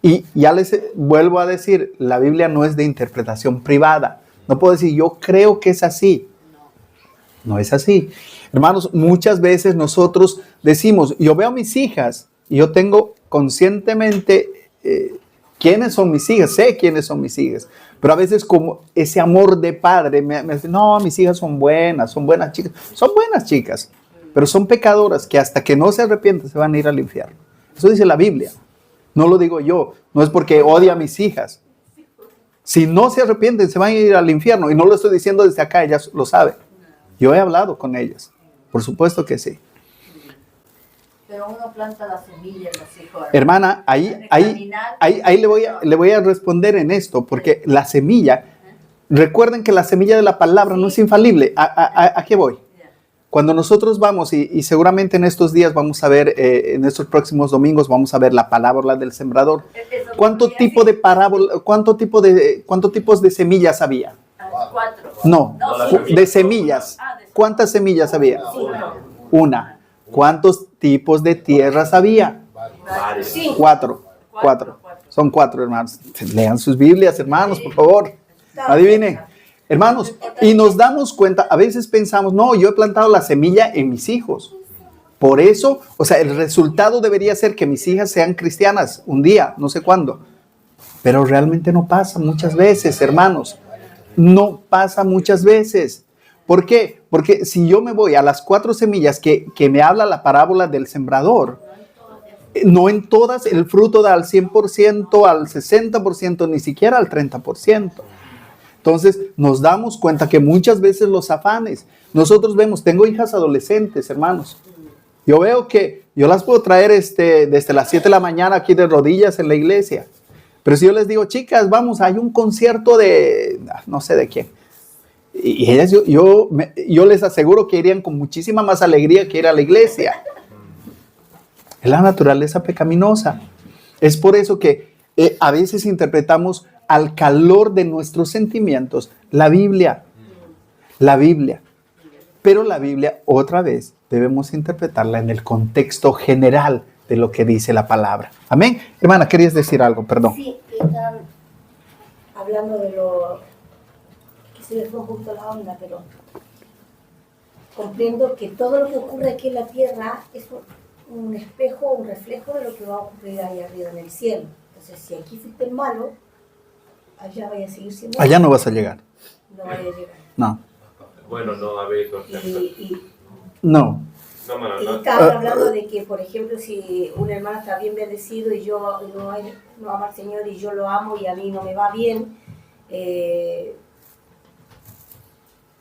Y ya les vuelvo a decir, la Biblia no es de interpretación privada. No puedo decir, yo creo que es así. No es así. Hermanos, muchas veces nosotros decimos, yo veo a mis hijas y yo tengo conscientemente quiénes son mis hijas, sé quiénes son mis hijas, pero a veces como ese amor de padre me dice, no, mis hijas son buenas chicas, pero son pecadoras que hasta que no se arrepienten se van a ir al infierno. Eso dice la Biblia, no lo digo yo, no es porque odie a mis hijas. Si no se arrepienten se van a ir al infierno, y no lo estoy diciendo desde acá, ellas lo saben. Yo he hablado con ellas, por supuesto que sí. Pero uno planta la semilla en los hijos. Hermana, ahí le voy a responder en esto, porque la semilla, recuerden que la semilla de la palabra no es infalible. ¿A qué voy? Cuando nosotros vamos, y seguramente en estos días vamos a ver, en estos próximos domingos vamos a ver la parábola del sembrador. ¿Cuántos tipos de semillas había? 4. No, de semillas. ¿Cuántas semillas había? Una. ¿Cuántos tipos de tierras había? 4. Son 4, hermanos. Lean sus Biblias, hermanos, por favor. Adivinen. Hermanos, y nos damos cuenta, a veces pensamos, no, yo he plantado la semilla en mis hijos. Por eso, o sea, el resultado debería ser que mis hijas sean cristianas un día, no sé cuándo. Pero realmente no pasa muchas veces, hermanos. No pasa muchas veces. ¿Por qué? Porque si yo me voy a las 4 semillas que me habla la parábola del sembrador, no en todas el fruto da al 100%, al 60%, ni siquiera al 30%. Entonces nos damos cuenta que muchas veces los afanes, nosotros vemos, tengo hijas adolescentes, hermanos. Yo veo que yo las puedo traer desde las 7 de la mañana aquí de rodillas en la iglesia. Pero si yo les digo, chicas, vamos, hay un concierto de, no sé de quién. Y ellas, yo les aseguro que irían con muchísima más alegría que ir a la iglesia. Es la naturaleza pecaminosa. Es por eso que a veces interpretamos al calor de nuestros sentimientos la Biblia. Pero la Biblia, otra vez, debemos interpretarla en el contexto general de lo que dice la palabra. Amén. Hermana, ¿querías decir algo? Perdón. Sí, están hablando de lo que se les fue un poquito la onda, pero comprendo que todo lo que ocurre aquí en la tierra es un espejo, un reflejo de lo que va a ocurrir ahí arriba en el cielo. Entonces, si aquí fuiste el malo, allá vaya a seguir siendo. Allá no vas a llegar. No vaya a llegar. No. Bueno, no, a ver, No. No. Y estaba hablando de que, por ejemplo, si un hermano está bien bendecido y yo no amo al Señor y yo lo amo y a mí no me va bien,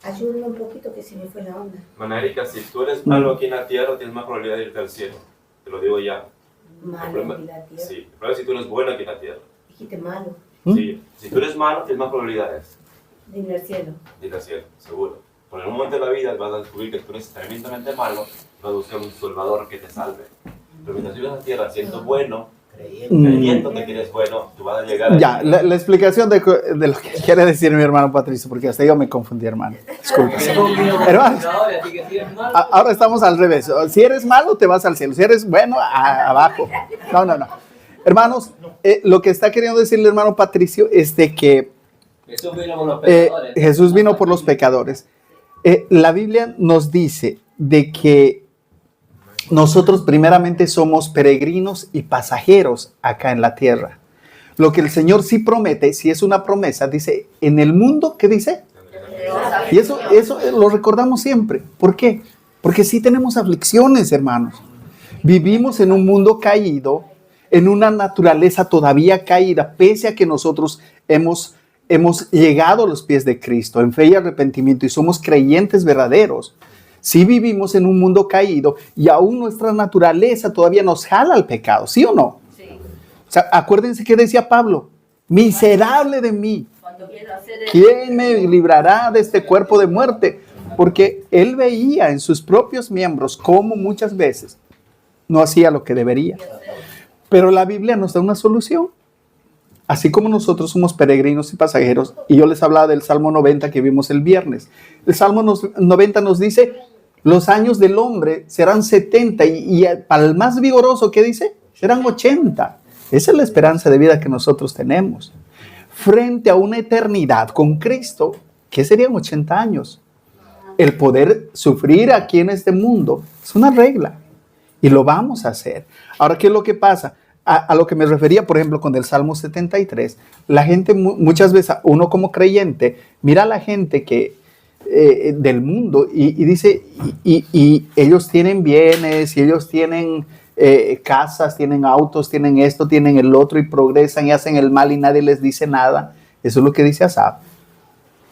ayúdenme un poquito que se me fue la onda. Mana Erika, si tú eres malo aquí en la tierra, tienes más probabilidad de irte al cielo. te lo digo ya. Malo en la tierra. Sí, el problema es si tú eres bueno aquí en la tierra. Dijiste malo. Sí, si tú eres malo, tienes más probabilidades De ir al cielo. de ir al cielo, seguro. Porque en un momento de la vida vas a descubrir que tú eres tremendamente malo, vas a buscar un salvador que te salve. Pero mientras vives en la tierra siendo bueno, creyendo que eres bueno, tú vas a llegar a... Ya, la explicación de lo que quiere decir mi hermano Patricio, porque hasta yo me confundí, hermano. Disculpe. Hermano, ahora estamos al revés. Si eres malo, te vas al cielo. Si eres bueno, abajo. No. Hermanos, lo que está queriendo decir el hermano Patricio es de que Jesús vino por los pecadores. Jesús vino por los pecadores. La Biblia nos dice de que nosotros primeramente somos peregrinos y pasajeros acá en la tierra. Lo que el Señor sí promete, si es una promesa, dice, en el mundo, ¿qué dice? Y eso lo recordamos siempre. ¿Por qué? Porque sí tenemos aflicciones, hermanos. Vivimos en un mundo caído, en una naturaleza todavía caída, pese a que nosotros hemos llegado a los pies de Cristo en fe y arrepentimiento y somos creyentes verdaderos. Sí vivimos en un mundo caído y aún nuestra naturaleza todavía nos jala al pecado, ¿sí o no? Sí. O sea, acuérdense que decía Pablo, miserable de mí, Cuando quiero hacer el... ¿quién me librará de este cuerpo de muerte? Porque él veía en sus propios miembros cómo muchas veces no hacía lo que debería. Pero la Biblia nos da una solución. Así como nosotros somos peregrinos y pasajeros, y yo les hablaba del Salmo 90 que vimos el viernes. El Salmo 90 nos dice, los años del hombre serán 70 y para el más vigoroso, ¿qué dice? Serán 80. Esa es la esperanza de vida que nosotros tenemos. Frente a una eternidad con Cristo, ¿qué serían 80 años? El poder sufrir aquí en este mundo es una regla y lo vamos a hacer. Ahora, ¿qué es lo que pasa? A lo que me refería, por ejemplo, con el Salmo 73, la gente muchas veces, uno como creyente, mira a la gente que del mundo y dice, y ellos tienen bienes, y ellos tienen casas, tienen autos, tienen esto, tienen el otro, y progresan y hacen el mal y nadie les dice nada. Eso es lo que dice Asaf.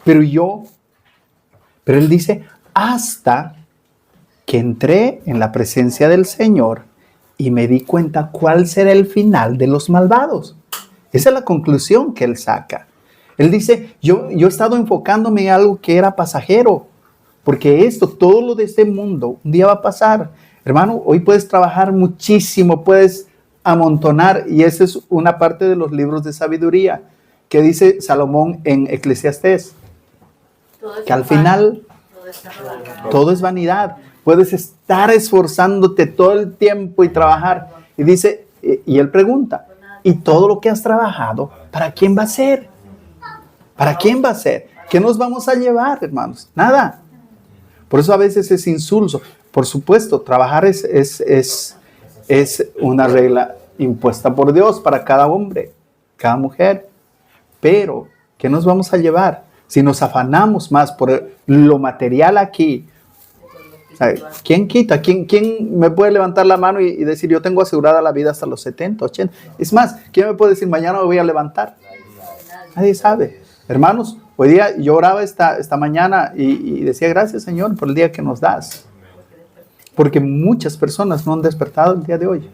Pero él dice, hasta que entré en la presencia del Señor y me di cuenta cuál será el final de los malvados. Esa es la conclusión que él saca. Él dice, yo he estado enfocándome en algo que era pasajero, porque todo lo de este mundo, un día va a pasar. Hermano, hoy puedes trabajar muchísimo, puedes amontonar, y esa es una parte de los libros de sabiduría que dice Salomón en Eclesiastés, que al final todo es vanidad. Puedes estar esforzándote todo el tiempo y trabajar. Y dice, y él pregunta, ¿y todo lo que has trabajado, para quién va a ser? ¿Para quién va a ser? ¿Qué nos vamos a llevar, hermanos? Nada. Por eso a veces es insulso. Por supuesto, trabajar es una regla impuesta por Dios para cada hombre, cada mujer. Pero, ¿qué nos vamos a llevar? Si nos afanamos más por lo material aquí, ¿quién quita? ¿Quién me puede levantar la mano y decir, yo tengo asegurada la vida hasta los 70, 80? Es más, ¿quién me puede decir, mañana me voy a levantar? Nadie sabe. Hermanos, hoy día yo oraba esta mañana y decía, gracias, Señor, por el día que nos das. Porque muchas personas no han despertado el día de hoy,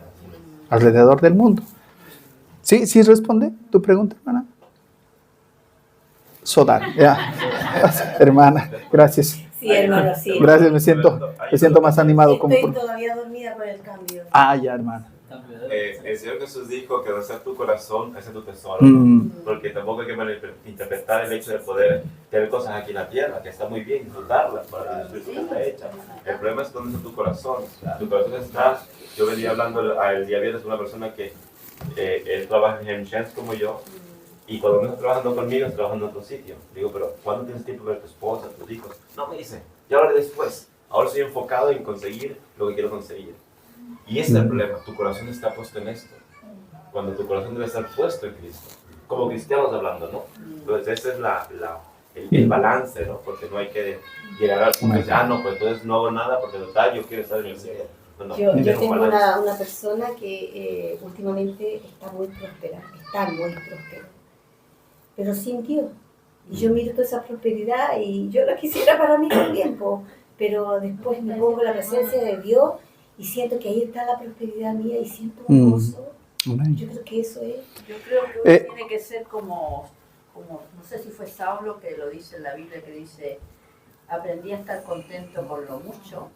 alrededor del mundo. ¿Sí responde tu pregunta, hermana? Sodar, ya. Hermana, gracias. Sí, hermano, sí. Gracias, me siento más animado. Estoy todavía dormida por el cambio. Ya, hermana. El Señor Jesús dijo que donde está tu corazón, ese es tu tesoro. Porque tampoco hay que malinterpretar el hecho de poder tener cosas aquí en la tierra, que está muy bien, disfrutarlas para que el Espíritu está hecha. El problema es dónde está tu corazón. Tu corazón está. Yo venía hablando el día viernes con una persona que él trabaja en Chance como yo. Y cuando no está trabajando conmigo, está trabajando en otro sitio. Digo, pero ¿cuándo tienes tiempo para tu esposa, tus hijos? No, me dice, ya hablaré después. Ahora estoy enfocado en conseguir lo que quiero conseguir. Y ese es el problema, tu corazón está puesto en esto. Cuando tu corazón debe estar puesto en Cristo. Como cristianos hablando, ¿no? Entonces ese es el balance, ¿no? Porque no hay que llegar al punto de decir, no, pues entonces no hago nada porque total, yo quiero estar en el cielo. No, yo tengo una persona que últimamente está muy próspera, pero sin Dios. Y yo miro toda esa prosperidad y yo la quisiera para mí también, pero después me pongo en la presencia de Dios y siento que ahí está la prosperidad mía y siento un gozo. Amén. Yo creo que eso es. Yo creo que uno tiene que ser como, no sé si fue Saulo que lo dice en la Biblia, que dice, aprendí a estar contento con lo mucho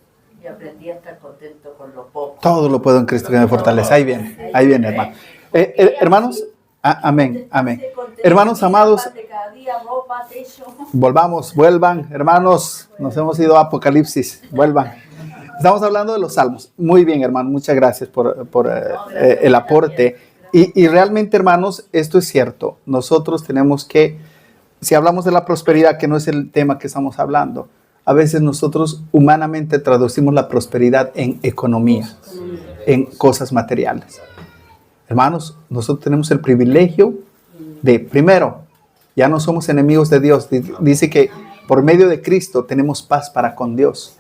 y aprendí a estar contento con lo poco. Todo lo puedo en Cristo que me fortalece. Ahí viene, hermano. Hermanos, amén, amén. Hermanos amados, vuelvan, hermanos, nos hemos ido a Apocalipsis, vuelvan. Estamos hablando de los salmos. Muy bien, hermano, muchas gracias por el aporte. Y realmente, hermanos, esto es cierto. Nosotros tenemos que, si hablamos de la prosperidad, que no es el tema que estamos hablando, a veces nosotros humanamente traducimos la prosperidad en economía, en cosas materiales. Hermanos, nosotros tenemos el privilegio de, primero, ya no somos enemigos de Dios. Dice que por medio de Cristo tenemos paz para con Dios.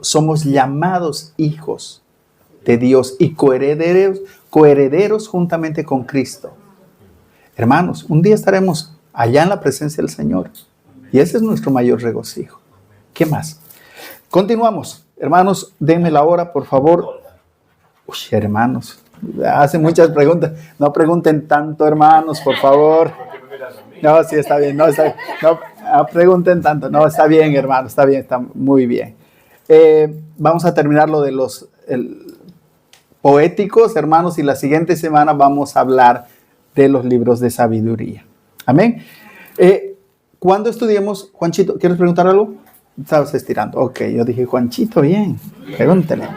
Somos llamados hijos de Dios y coherederos juntamente con Cristo. Hermanos, un día estaremos allá en la presencia del Señor y ese es nuestro mayor regocijo. ¿Qué más? Continuamos. Hermanos, denme la hora, por favor. Uy, hermanos, hacen muchas preguntas. No pregunten tanto, hermanos, por favor. No, sí, está bien. No pregunten tanto. No, está bien, hermano, está bien, está muy bien. Vamos a terminar lo de los poéticos, hermanos, y la siguiente semana vamos a hablar de los libros de sabiduría. Amén. Cuando estudiemos, Juanchito, ¿quieres preguntar algo? Estabas estirando. Ok, yo dije, Juanchito, bien, pregúntale.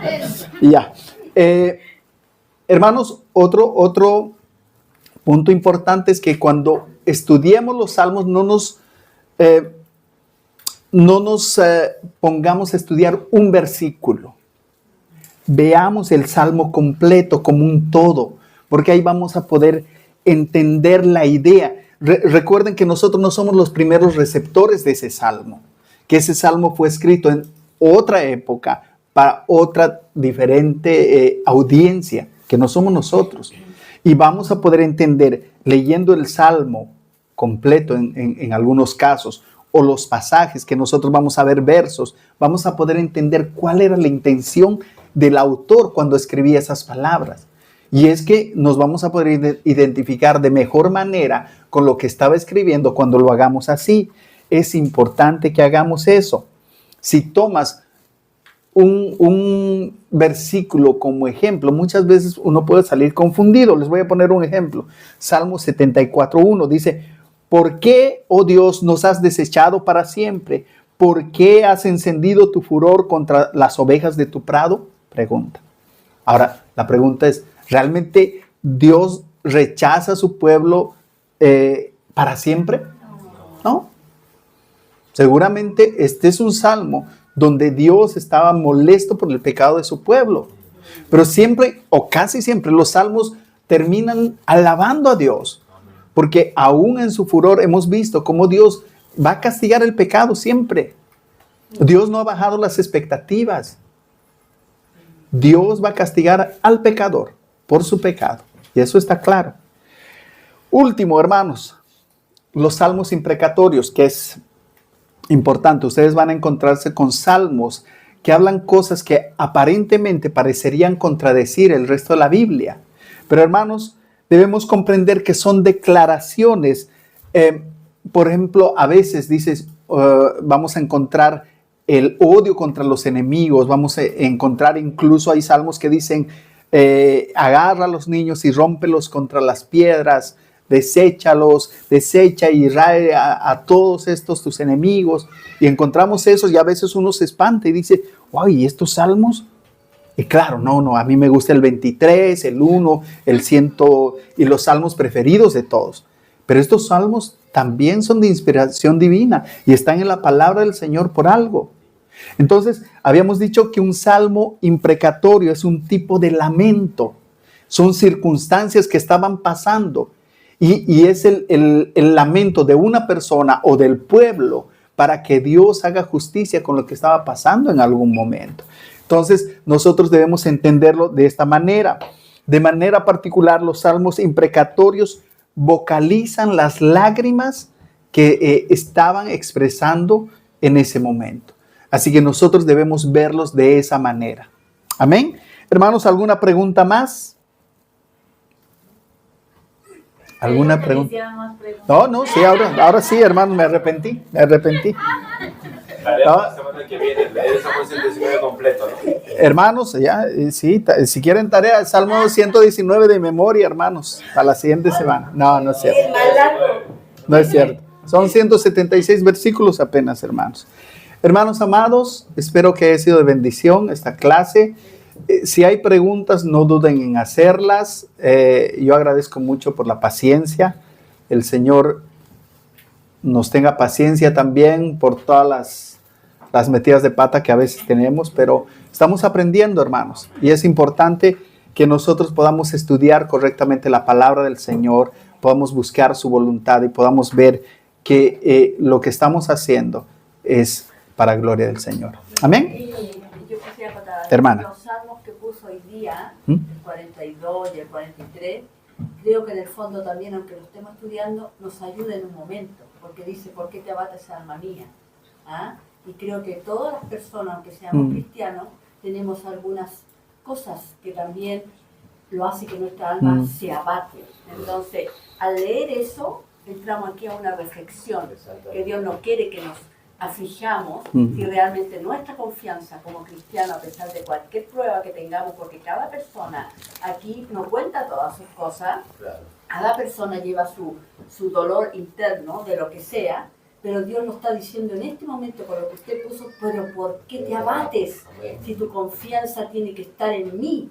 Y ya. Hermanos, otro punto importante es que cuando estudiemos los salmos no nos pongamos a estudiar un versículo. Veamos el salmo completo como un todo, porque ahí vamos a poder entender la idea. Recuerden que nosotros no somos los primeros receptores de ese salmo, que ese salmo fue escrito en otra época para otra diferente audiencia, que no somos nosotros. Y vamos a poder entender, leyendo el salmo completo en algunos casos, o los pasajes que nosotros vamos a ver versos, vamos a poder entender cuál era la intención del autor cuando escribía esas palabras. Y es que nos vamos a poder identificar de mejor manera con lo que estaba escribiendo cuando lo hagamos así. Es importante que hagamos eso. Si tomas un versículo como ejemplo, muchas veces uno puede salir confundido. Les voy a poner un ejemplo. Salmo 74:1 dice: ¿por qué, oh Dios, nos has desechado para siempre? ¿Por qué has encendido tu furor contra las ovejas de tu prado? Pregunta. Ahora, la pregunta es, ¿realmente Dios rechaza a su pueblo para siempre? No. Seguramente este es un salmo donde Dios estaba molesto por el pecado de su pueblo. Pero siempre, o casi siempre, los salmos terminan alabando a Dios. Porque aún en su furor hemos visto cómo Dios va a castigar el pecado siempre. Dios no ha bajado las expectativas. Dios va a castigar al pecador por su pecado. Y eso está claro. Último, hermanos, los salmos imprecatorios, que es importante. Ustedes van a encontrarse con salmos que hablan cosas que aparentemente parecerían contradecir el resto de la Biblia. Pero, hermanos, debemos comprender que son declaraciones. Por ejemplo, a veces dices, vamos a encontrar el odio contra los enemigos. Vamos a encontrar, incluso hay salmos que dicen, agarra a los niños y rómpelos contra las piedras, deséchalos, desecha y rae a todos estos tus enemigos. Y encontramos esos y a veces uno se espanta y dice, wow, ¿y estos salmos? Y claro, no, a mí me gusta el 23, el 1, el 100 y los salmos preferidos de todos. Pero estos salmos también son de inspiración divina y están en la palabra del Señor por algo. Entonces, habíamos dicho que un salmo imprecatorio es un tipo de lamento. Son circunstancias que estaban pasando y es el lamento de una persona o del pueblo para que Dios haga justicia con lo que estaba pasando en algún momento. Entonces, nosotros debemos entenderlo de esta manera. De manera particular, los salmos imprecatorios vocalizan las lágrimas que estaban expresando en ese momento. Así que nosotros debemos verlos de esa manera. Amén. Hermanos, ¿alguna pregunta más? ¿Alguna pregunta? No, sí, ahora sí, hermanos, me arrepentí. Haremos la semana que viene, leer el Salmo 119 completo, ¿no? Hermanos, ya, sí, si quieren tarea, el Salmo 119 de memoria, hermanos, para la siguiente semana. No es cierto. No es cierto. Son 176 versículos apenas, hermanos. Hermanos amados, espero que haya sido de bendición esta clase. Si hay preguntas, no duden en hacerlas. Yo agradezco mucho por la paciencia. El Señor nos tenga paciencia también por todas las metidas de pata que a veces tenemos, pero estamos aprendiendo, hermanos, y es importante que nosotros podamos estudiar correctamente la palabra del Señor, podamos buscar su voluntad y podamos ver que lo que estamos haciendo es para gloria del Señor. Amén. Y yo quisiera contar, Hermana. los salmos que puso hoy día, el 42 y el 43, creo que en el fondo también, aunque lo estemos estudiando, nos ayuda en un momento, porque dice, ¿por qué te abates, alma mía? ¿Ah? Y creo que todas las personas, aunque seamos cristianos, tenemos algunas cosas que también lo hace que nuestra alma se abate. Entonces, al leer eso, entramos aquí a una reflexión, que Dios no quiere que nos aflijamos si realmente nuestra confianza como cristiano, a pesar de cualquier prueba que tengamos, porque cada persona aquí no cuenta todas sus cosas, cada persona lleva su dolor interno de lo que sea, pero Dios nos está diciendo en este momento, por lo que usted puso, pero ¿por qué te abates si tu confianza tiene que estar en mí?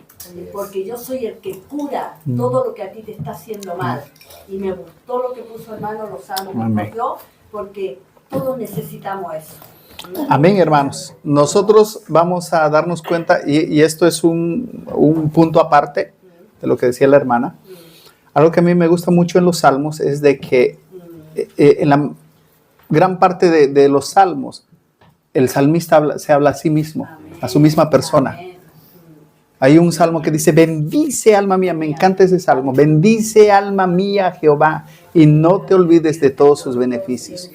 Porque yo soy el que cura todo lo que a ti te está haciendo mal. Y me gustó lo que puso, hermano, los salmos que cogió, porque todos necesitamos eso. Amén, hermanos. Nosotros vamos a darnos cuenta, y esto es un punto aparte de lo que decía la hermana. Algo que a mí me gusta mucho en los salmos es de que en la gran parte de los salmos, el salmista se habla a sí mismo, a su misma persona. Hay un salmo que dice, bendice alma mía, me encanta ese salmo, bendice alma mía a Jehová y no te olvides de todos sus beneficios.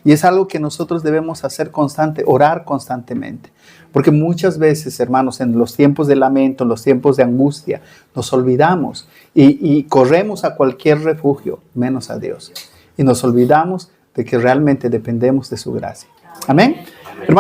Y es algo que nosotros debemos hacer constante, orar constantemente. Porque muchas veces, hermanos, en los tiempos de lamento, en los tiempos de angustia, nos olvidamos y corremos a cualquier refugio, menos a Dios. Y nos olvidamos de que realmente dependemos de su gracia. Amén. Hermanos,